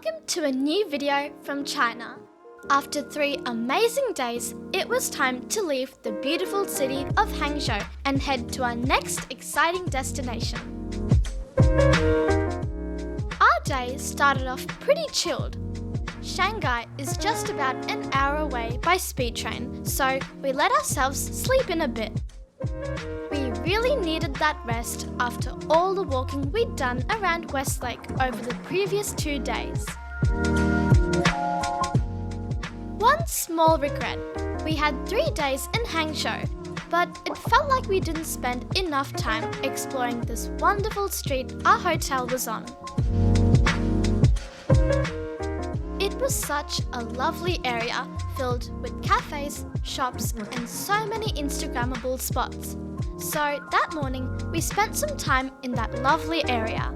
Welcome to a new video from China. After 3 amazing days, it was time to leave the beautiful city of Hangzhou and head to our next exciting destination. Our day started off pretty chilled. Shanghai is just about an hour away by speed train, so we let ourselves sleep in a bit. We really needed that rest after all the walking we'd done around Westlake over the previous 2 days. One small regret, we had 3 days in Hangzhou, but it felt like we didn't spend enough time exploring this wonderful street our hotel was on. It was such a lovely area filled with cafés, shops and so many Instagrammable spots. So that morning we spent some time in that lovely area.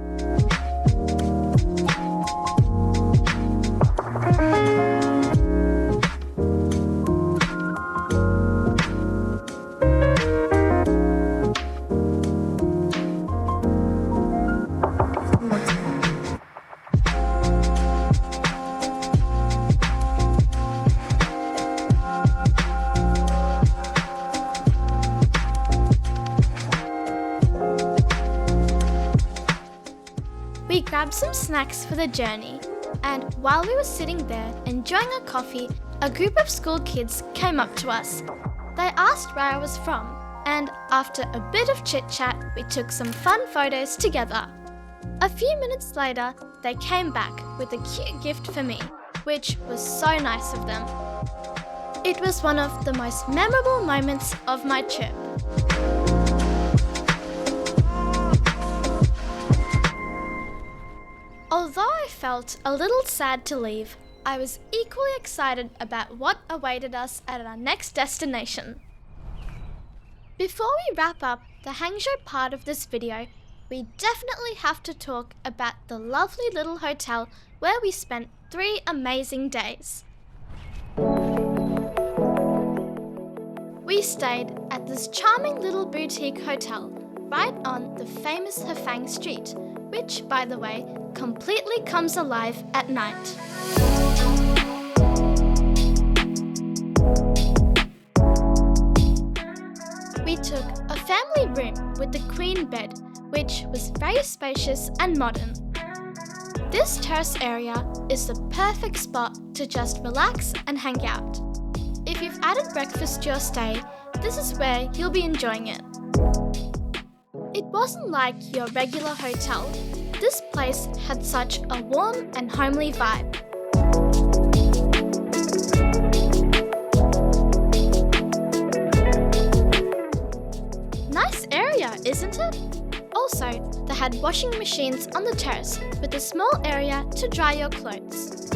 We grabbed some snacks for the journey, and while we were sitting there enjoying a coffee, a group of school kids came up to us. They asked where I was from, and after a bit of chit-chat, we took some fun photos together. A few minutes later, they came back with a cute gift for me, which was so nice of them. It was one of the most memorable moments of my trip. Although I felt a little sad to leave, I was equally excited about what awaited us at our next destination. Before we wrap up the Hangzhou part of this video, we definitely have to talk about the lovely little hotel where we spent 3 amazing days. We stayed at this charming little boutique hotel right on the famous Hefang Street, which, by the way, completely comes alive at night. We took a family room with the queen bed, which was very spacious and modern. This terrace area is the perfect spot to just relax and hang out. If you've added breakfast to your stay, this is where you'll be enjoying it. It wasn't like your regular hotel. This place had such a warm and homely vibe. Nice area, isn't it? Also, they had washing machines on the terrace with a small area to dry your clothes.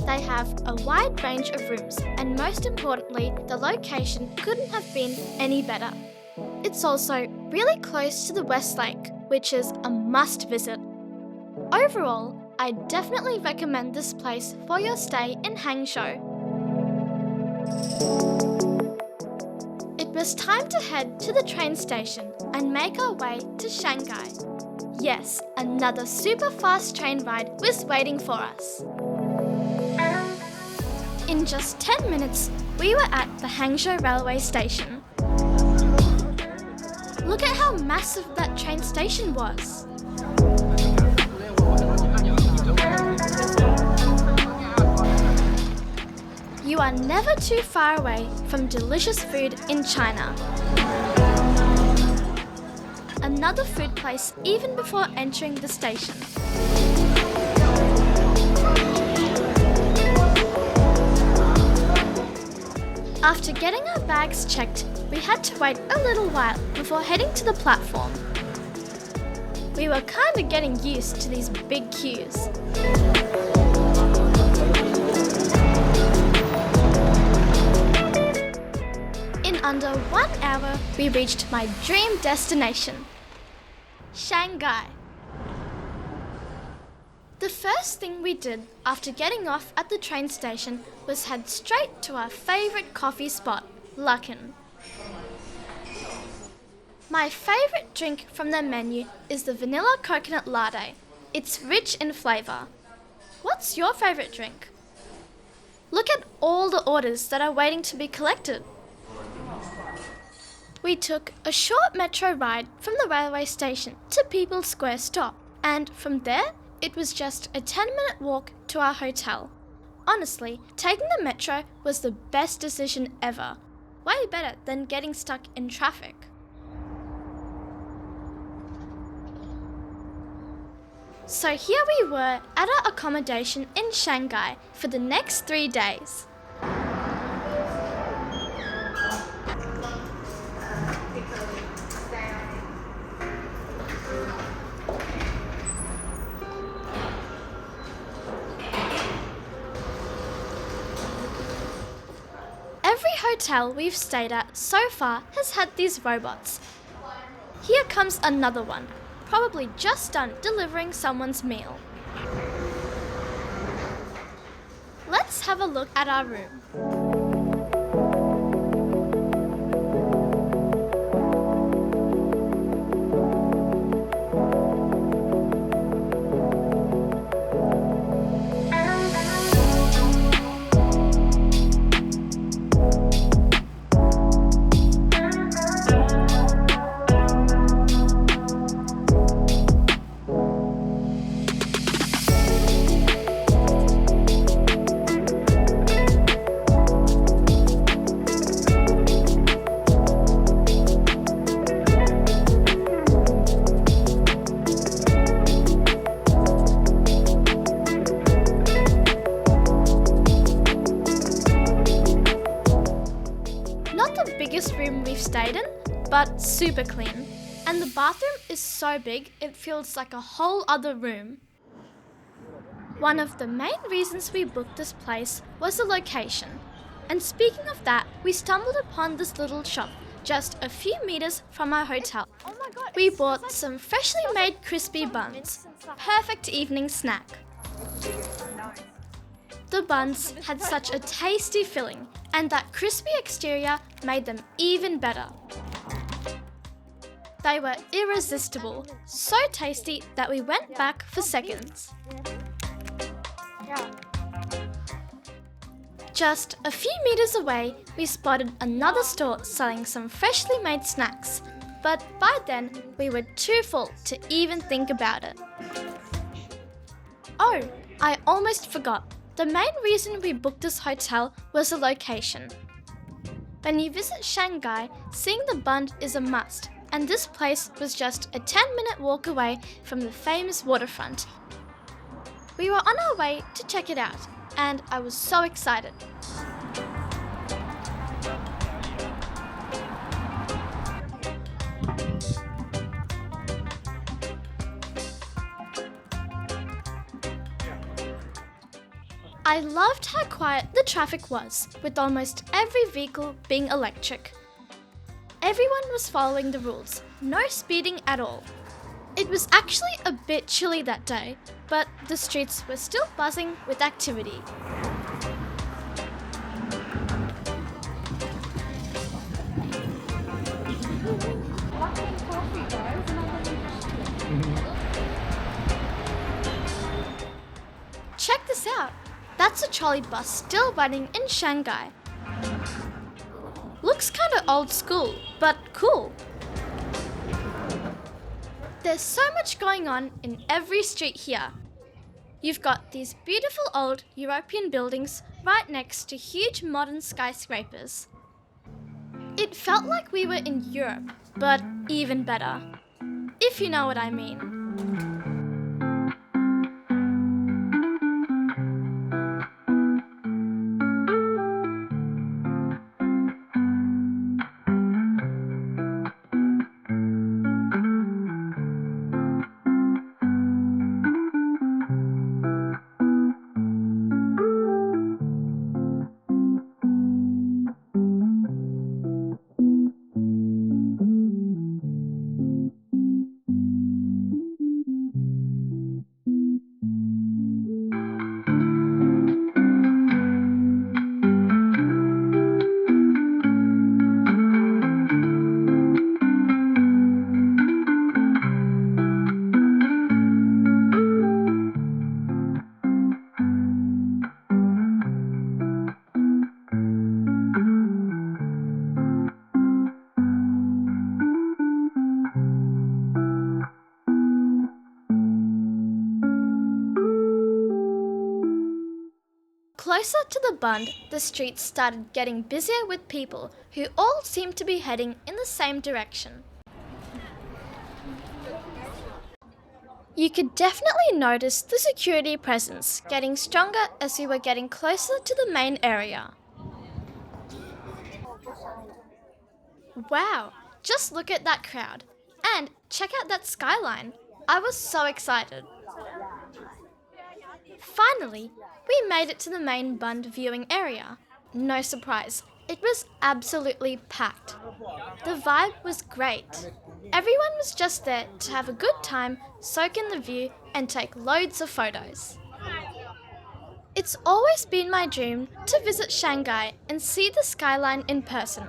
They have a wide range of rooms, and most importantly, the location couldn't have been any better. It's also really close to the Westlake, which is a must visit. Overall, I definitely recommend this place for your stay in Hangzhou. It was time to head to the train station and make our way to Shanghai. Yes, another super fast train ride was waiting for us. In just 10 minutes, we were at the Hangzhou railway station. Look at how massive that train station was. You are never too far away from delicious food in China. Another food place even before entering the station. After getting our bags checked, we had to wait a little while before heading to the platform. We were kind of getting used to these big queues. In under 1 hour, we reached my dream destination, Shanghai. The first thing we did after getting off at the train station was head straight to our favourite coffee spot, Luckin. My favourite drink from their menu is the vanilla coconut latte. It's rich in flavour. What's your favourite drink? Look at all the orders that are waiting to be collected. We took a short metro ride from the railway station to People's Square stop, and from there it was just a 10-minute walk to our hotel. Honestly, taking the metro was the best decision ever. Way better than getting stuck in traffic. So here we were at our accommodation in Shanghai for the next 3 days. Every hotel we've stayed at so far has had these robots. Here comes another one, probably just done delivering someone's meal. Let's have a look at our room. Room we've stayed in, but super clean. And the bathroom is so big it feels like a whole other room. One of the main reasons we booked this place was the location. And speaking of that, we stumbled upon this little shop just a few meters from our hotel. We bought some freshly made crispy buns. Perfect evening snack. The buns had such a tasty filling, and that crispy exterior made them even better. They were irresistible, so tasty that we went back for seconds. Just a few meters away, we spotted another store selling some freshly made snacks, but by then we were too full to even think about it. Oh, I almost forgot. The main reason we booked this hotel was the location. When you visit Shanghai, seeing the Bund is a must, and this place was just a 10-minute walk away from the famous waterfront. We were on our way to check it out, and I was so excited. I loved how quiet the traffic was, with almost every vehicle being electric. Everyone was following the rules, no speeding at all. It was actually a bit chilly that day, but the streets were still buzzing with activity. Check this out! That's a trolley bus still running in Shanghai. Looks kinda old school, but cool. There's so much going on in every street here. You've got these beautiful old European buildings right next to huge modern skyscrapers. It felt like we were in Europe, but even better, if you know what I mean. closer to the Bund, the streets started getting busier with people who all seemed to be heading in the same direction. You could definitely notice the security presence getting stronger as we were getting closer to the main area. Wow, just look at that crowd. And check out that skyline. I was so excited. Finally, we made it to the main Bund viewing area. No surprise, it was absolutely packed. The vibe was great. Everyone was just there to have a good time, soak in the view, and take loads of photos. It's always been my dream to visit Shanghai and see the skyline in person.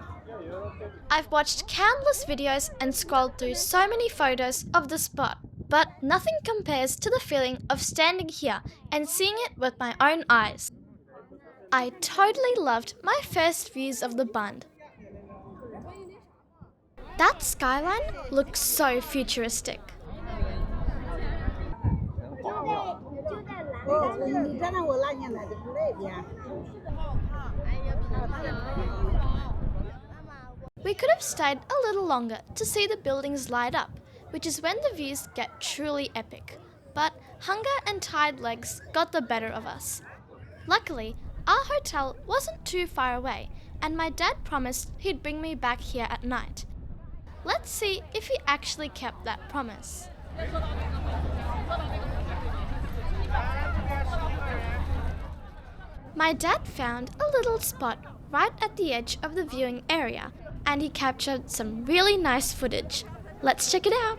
I've watched countless videos and scrolled through so many photos of the spot, but nothing compares to the feeling of standing here and seeing it with my own eyes. I totally loved my first views of the Bund. That skyline looks so futuristic. We could have stayed a little longer to see the buildings light up, which is when the views get truly epic. But hunger and tired legs got the better of us. Luckily, our hotel wasn't too far away, and my dad promised he'd bring me back here at night. Let's see if he actually kept that promise. My dad found a little spot right at the edge of the viewing area, and he captured some really nice footage. Let's check it out.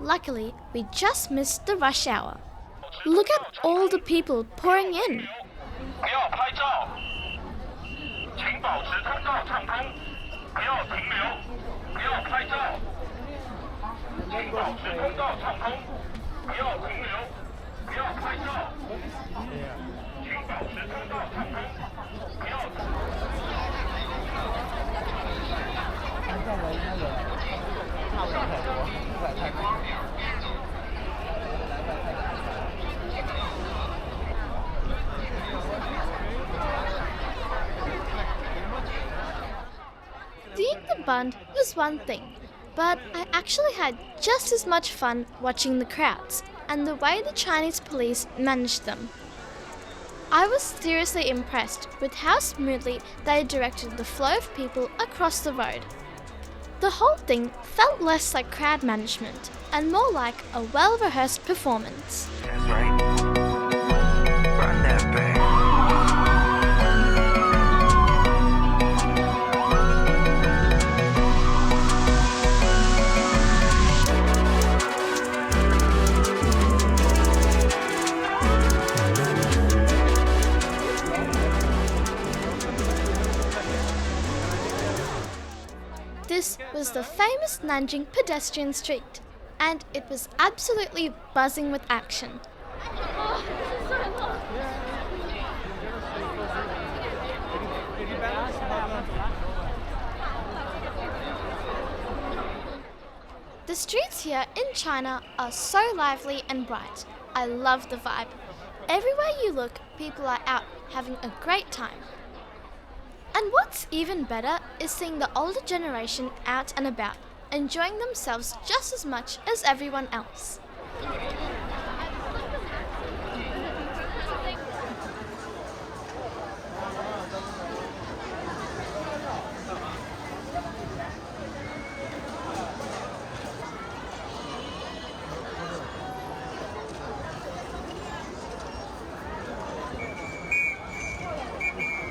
Luckily, we just missed the rush hour. Look at all the people pouring in. 不要拍照，请保持通道畅通， Seeing the Bund was one thing, but I actually had just as much fun watching the crowds and the way the Chinese police managed them. I was seriously impressed with how smoothly they directed the flow of people across the road. The whole thing felt less like crowd management and more like a well-rehearsed performance. That's right. Run that back. This was the famous Nanjing Pedestrian Street, and it was absolutely buzzing with action. The streets here in China are so lively and bright. I love the vibe. Everywhere you look, people are out having a great time. And what's even better is seeing the older generation out and about, enjoying themselves just as much as everyone else.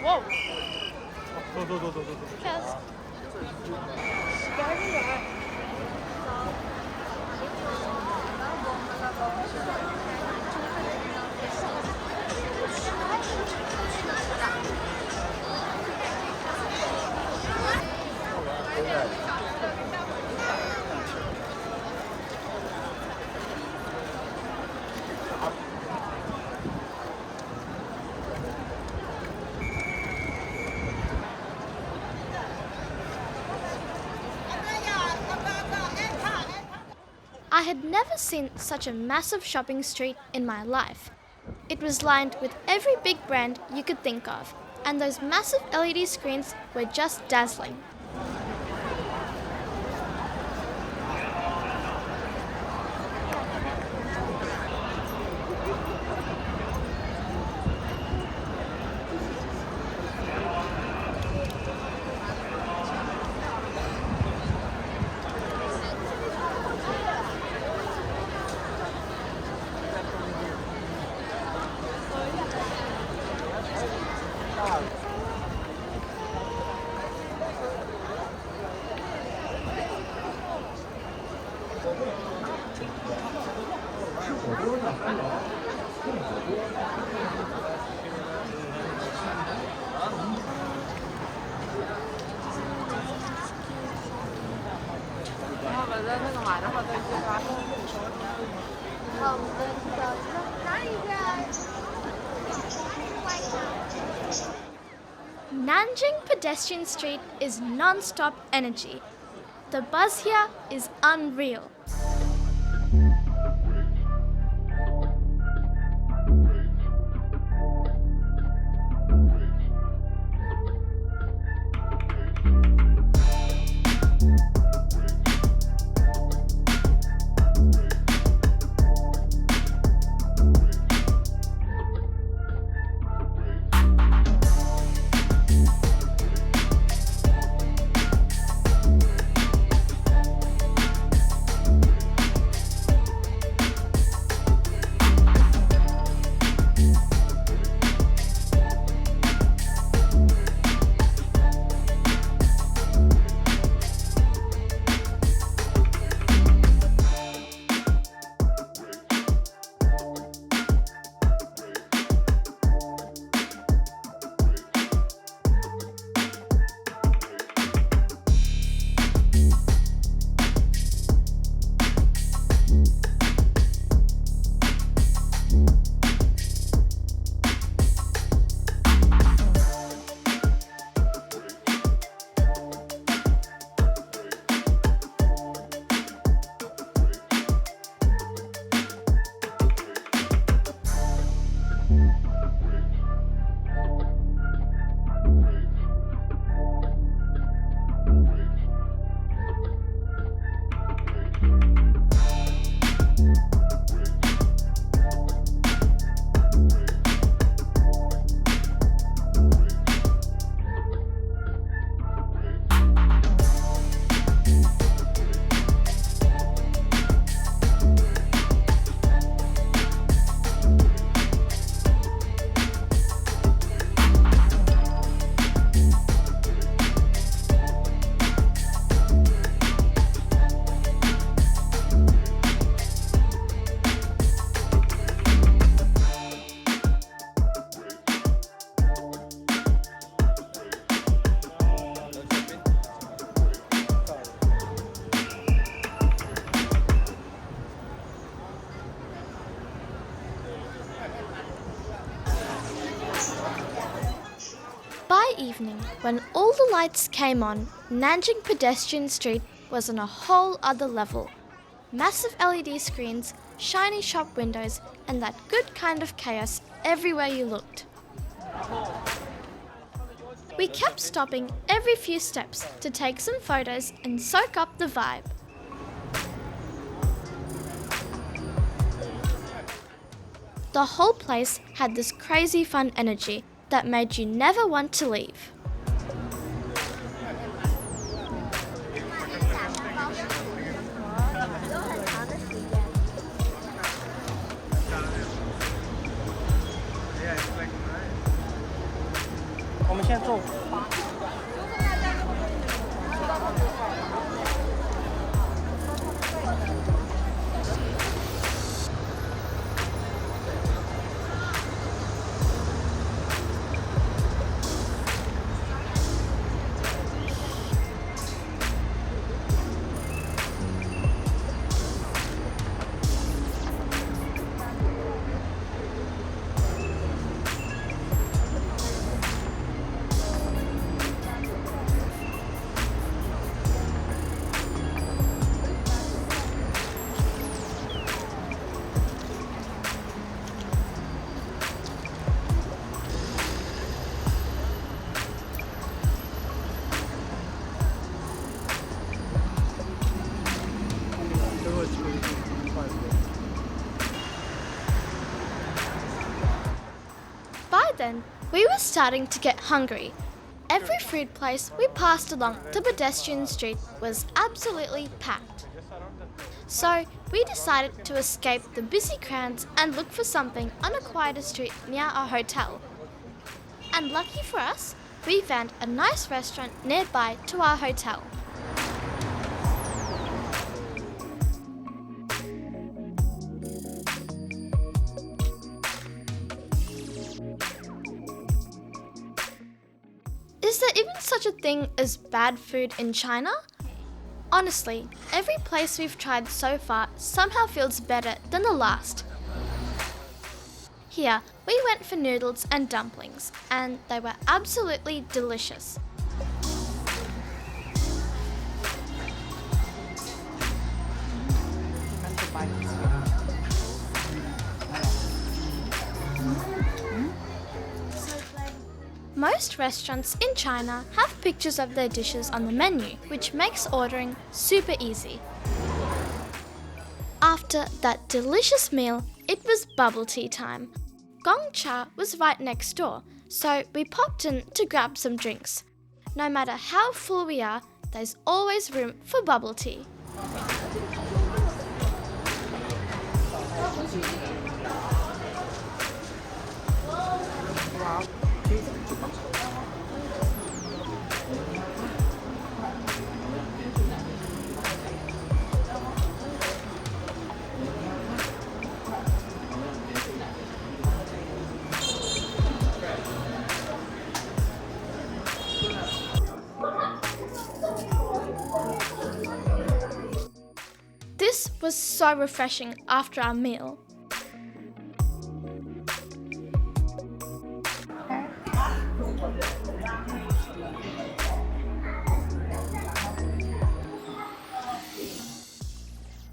Whoa! 走。 Yes. I had never seen such a massive shopping street in my life. It was lined with every big brand you could think of, and those massive LED screens were just dazzling. Nanjing Pedestrian Street is non-stop energy. The buzz here is unreal. evening, when all the lights came on, Nanjing Pedestrian Street was on a whole other level. Massive LED screens, shiny shop windows, and that good kind of chaos everywhere you looked. We kept stopping every few steps to take some photos and soak up the vibe. The whole place had this crazy fun energy that made you never want to leave. By then, we were starting to get hungry. Every food place we passed along the pedestrian street was absolutely packed. So we decided to escape the busy crowds and look for something on a quieter street near our hotel. And lucky for us, we found a nice restaurant nearby to our hotel. Is there even such a thing as bad food in China? Honestly, every place we've tried so far somehow feels better than the last. Here, we went for noodles and dumplings, and they were absolutely delicious. Most restaurants in China have pictures of their dishes on the menu, which makes ordering super easy. After that delicious meal, it was bubble tea time. Gongcha was right next door, so we popped in to grab some drinks. No matter how full we are, there's always room for bubble tea. This was so refreshing after our meal.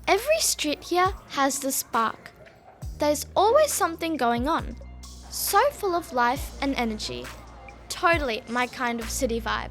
Every street here has the spark. There's always something going on. So full of life and energy. Totally my kind of city vibe.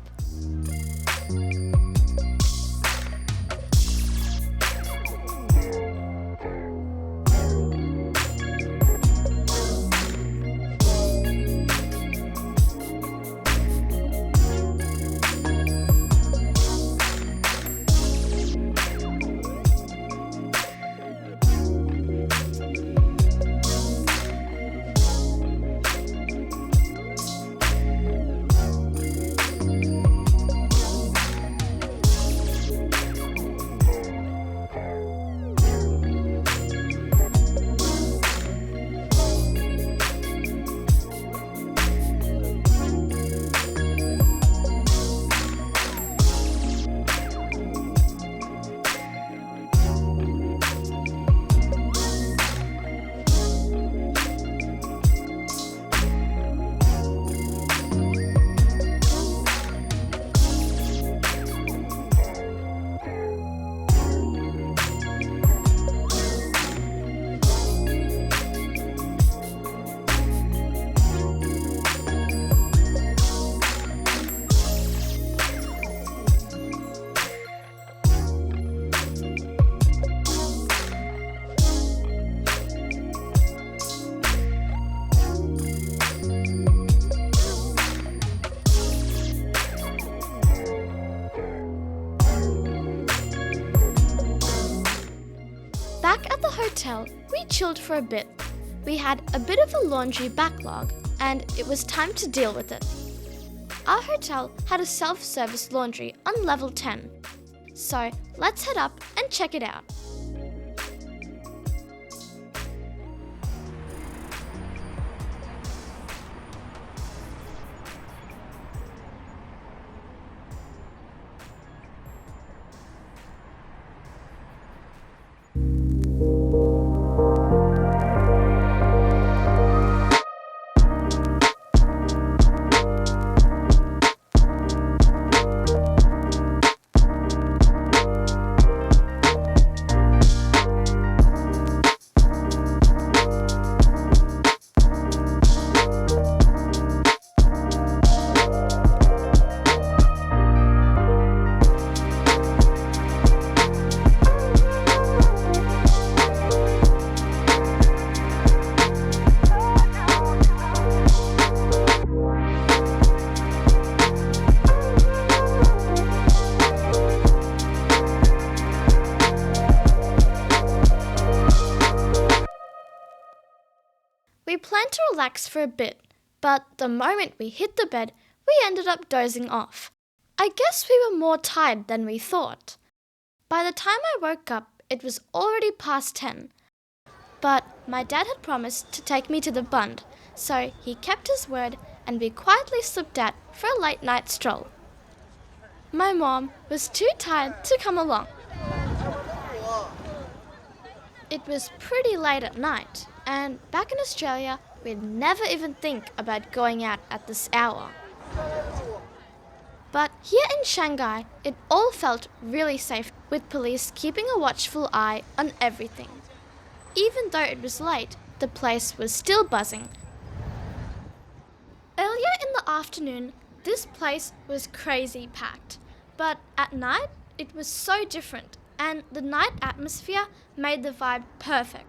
hotel, we chilled for a bit. We had a bit of a laundry backlog, and it was time to deal with it. Our hotel had a self-service laundry on level 10. So let's head up and check it out. We planned to relax for a bit, but the moment we hit the bed, we ended up dozing off. I guess we were more tired than we thought. By the time I woke up, it was already past 10. But my dad had promised to take me to the Bund, so he kept his word and we quietly slipped out for a late night stroll. My mom was too tired to come along. It was pretty late at night, and back in Australia, we'd never even think about going out at this hour. But here in Shanghai, it all felt really safe, with police keeping a watchful eye on everything. Even though it was late, the place was still buzzing. Earlier in the afternoon, this place was crazy packed, but at night, it was so different, and the night atmosphere made the vibe perfect.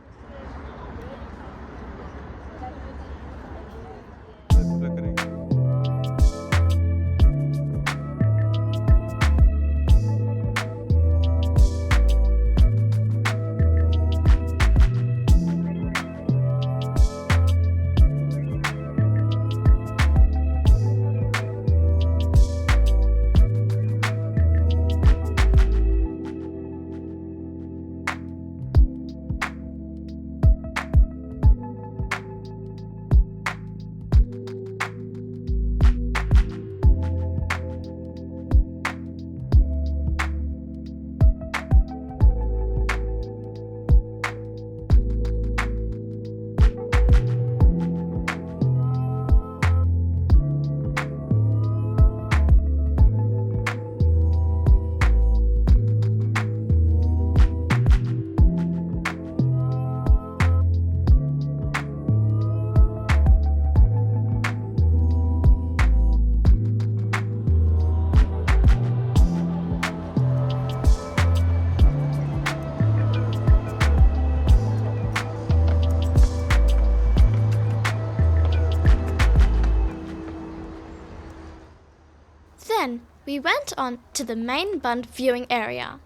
Then we went on to the main Bund viewing area.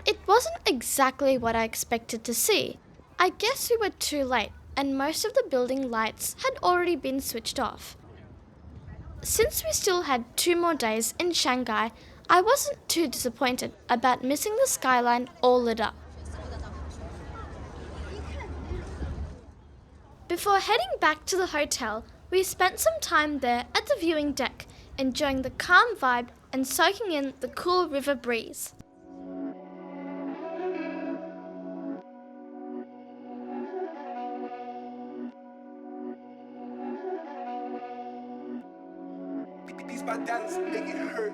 It wasn't exactly what I expected to see. I guess we were too late and most of the building lights had already been switched off. Since we still had 2 more days in Shanghai, I wasn't too disappointed about missing the skyline all lit up. Before heading back to the hotel, we spent some time there at the viewing deck, enjoying the calm vibe and soaking in the cool river breeze. These my dance make it hurt.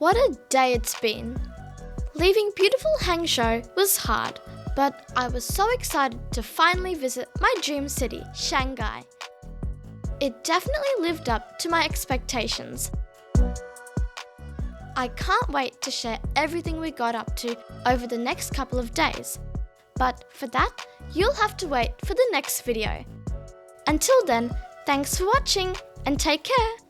What a day it's been. Leaving beautiful Hangzhou was hard, but I was so excited to finally visit my dream city, Shanghai. It definitely lived up to my expectations. I can't wait to share everything we got up to over the next couple of days. But for that, you'll have to wait for the next video. Until then, thanks for watching and take care.